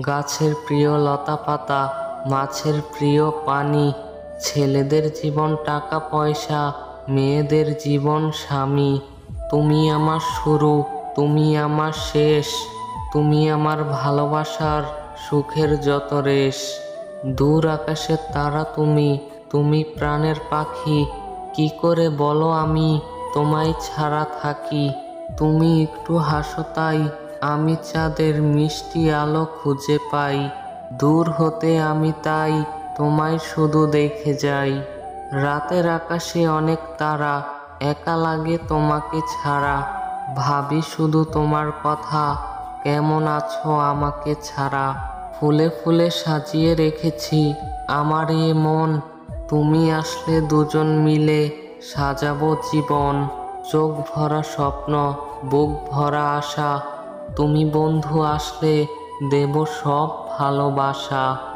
গাছের প্রিয় লতা পাতা, মাছের প্রিয় পানি, ছেলেদের জীবন টাকা পয়সা, মেয়েদের জীবন স্বামী। তুমি আমার শুরু, তুমি আমার শেষ, তুমি আমার ভালোবাসার সুখের যত রেশ। দূর আকাশের তারা তুমি, তুমি প্রাণের পাখি। কি করে বলো আমি তোমায় ছাড়া থাকি। তুমি একটু হাসো তাই আমি চাঁদের মিষ্টি আলো খুঁজে পাই। দূর হতে আমি তাই তোমায় শুধু দেখে যাই। রাতের আকাশে অনেক তারা, একা লাগে তোমাকে ছাড়া। ভাবি শুধু তোমার কথা, কেমন আছো আমাকে ছাড়া। ফুলে ফুলে সাজিয়ে রেখেছি আমার এ মন, তুমি আসলে দুজন মিলে সাজাবো জীবন। চোখ ভরা স্বপ্ন, বুক ভরা আশা, তুমি বন্ধু আসলে দেব সব ভালোবাসা।